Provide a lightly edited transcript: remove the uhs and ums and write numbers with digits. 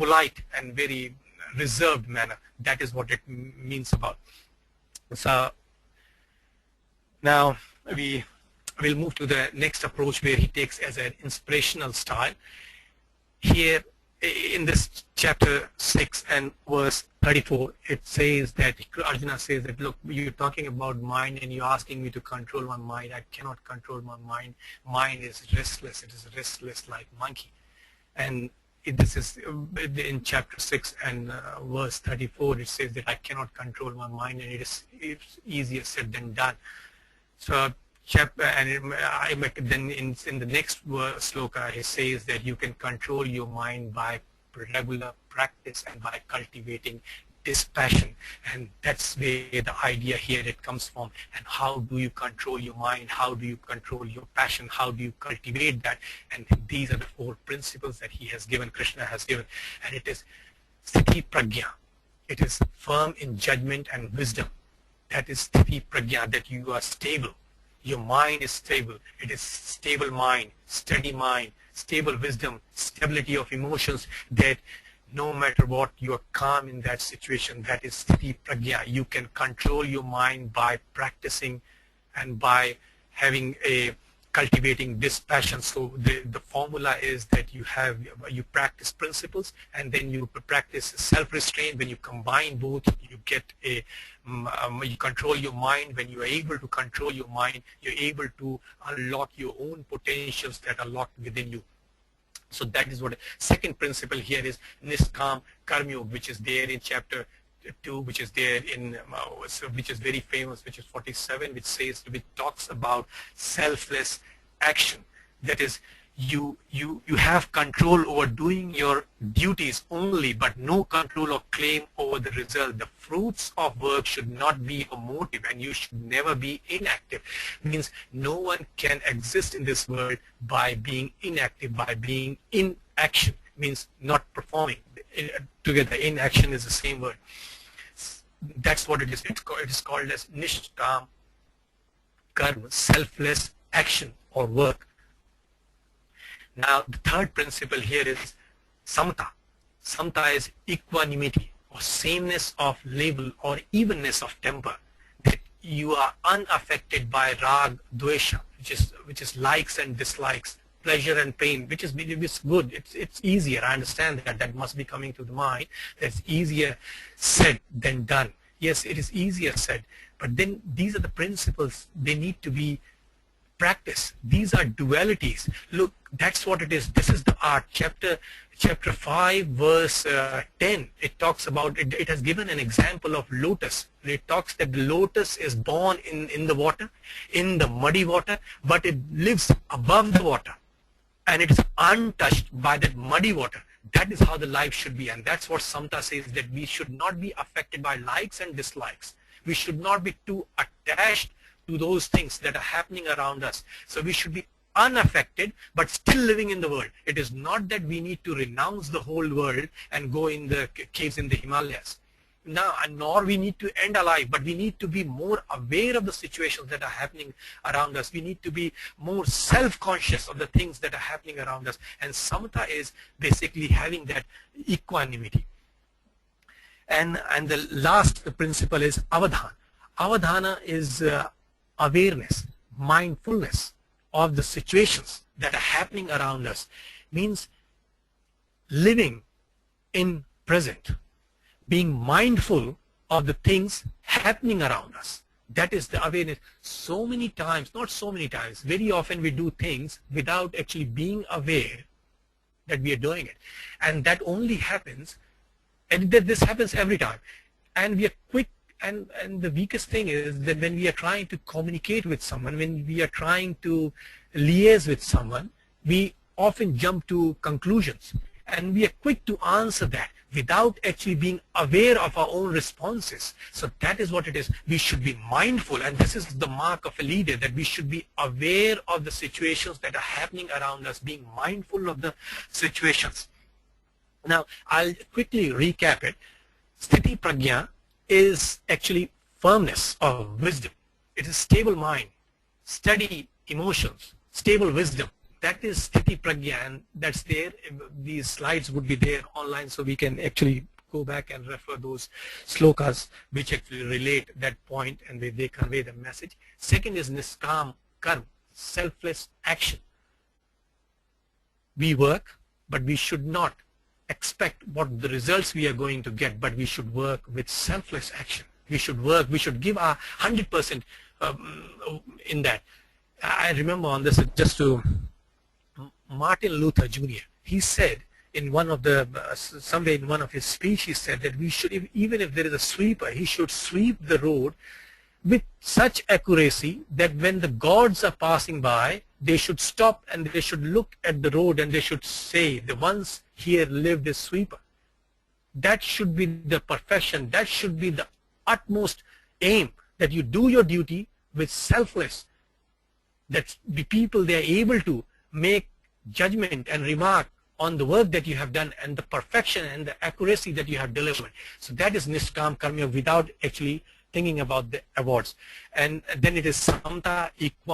polite and very reserved manner. That is what it means about. So now we will move to the next approach, where he takes as an inspirational style. Here in this chapter 6 and verse 34, it says that Arjuna says that, look, you're talking about mind and you're asking me to control my mind. I cannot control my mind. Mind is restless. It is restless like monkey. And this is in chapter 6 and verse 34. It says that I cannot control my mind, and it's easier said than done. So then in the next sloka, he says that you can control your mind by regular practice and by cultivating dispassion. And that's where the idea here it comes from. And how do you control your mind? How do you control your passion? How do you cultivate that? And these are the 4 principles that he has given, Krishna has given. And it is sthiti prajna. It is firm in judgment and wisdom. That is sthiti prajna, that you are stable. Your mind is stable. It is stable mind, stable wisdom, stability of emotions, that no matter what, you are calm in that situation. That is sthiti prajna. You can control your mind by practicing and by having cultivating dispassion. So the formula is that you practice principles, and then you practice self-restraint. When you combine both, you get you control your mind. When you are able to control your mind, you're able to unlock your own potentials that are locked within you. So that is what second principle here is niskam karma yoga, which is there in chapter 2, which is there in which is very famous, which is 47, which talks about selfless action. That is, you have control over doing your duties only, but no control or claim over the result. The fruits of work should not be a motive, and you should never be inactive. Means no one can exist in this world by being inactive, by being in action. Means not performing. Together, inaction is the same word. That's what it is. It is called as nishkam karma, selfless action or work. Now, the third principle here is samta. Samta is equanimity, or sameness of level or evenness of temper. That you are unaffected by rag, dvesha, which is likes and dislikes, pleasure and pain, which is good. It's easier. I understand that must be coming to the mind. That's easier said than done. Yes, it is easier said, but then these are the principles. They need to be practiced. These are dualities. Look, that's what it is. This is the art. Chapter 5 verse 10, it talks about it. It has given an example of lotus. It talks that the lotus is born in the water, in the muddy water, but it lives above the water, and it is untouched by that muddy water. That is how the life should be, and that's what Samta says, that we should not be affected by likes and dislikes. We should not be too attached to those things that are happening around us. So we should be unaffected, but still living in the world. It is not that we need to renounce the whole world and go in the caves in the Himalayas. Now, nor we need to end our life, but we need to be more aware of the situations that are happening around us. We need to be more self-conscious of the things that are happening around us. And Samata is basically having that equanimity. And the last principle is avadhana. Avadhana is awareness, mindfulness of the situations that are happening around us. Means living in present, being mindful of the things happening around us. That is the awareness. So many times, not so many times, very often we do things without actually being aware that we are doing it. And that only happens, and this happens every time. And we are quick. And the weakest thing is that when we are trying to communicate with someone, when we are trying to liaise with someone, we often jump to conclusions, and we are quick to answer that without actually being aware of our own responses. So that is what it is. We should be mindful, and this is the mark of a leader, that we should be aware of the situations that are happening around us, being mindful of the situations. Now, I'll quickly recap it. Sthiti prajna is actually firmness of wisdom. It is stable mind, steady emotions, stable wisdom. that is Sthiti Pragya, and that's there. These slides would be there online, so we can actually go back and refer those slokas which actually relate that point and they convey the message. Second is Niskam Karma, selfless action. We work, but we should not expect what the results we are going to get, but we should work with selfless action. We should work, we should give our 100% in that. I remember on this, just to Martin Luther Jr., he said in one of the, somewhere in one of his speech, he said that we should, even if there is a sweeper, he should sweep the road with such accuracy that when the gods are passing by, they should stop and they should look at the road and they should say, the once here lived a sweeper. That should be the perfection. That should be the utmost aim, that you do your duty with selfless, that the people, they are able to make judgment and remark on the work that you have done and the perfection and the accuracy that you have delivered. So that is Niskam Karma without actually thinking about the awards. And then it is Samta, equality.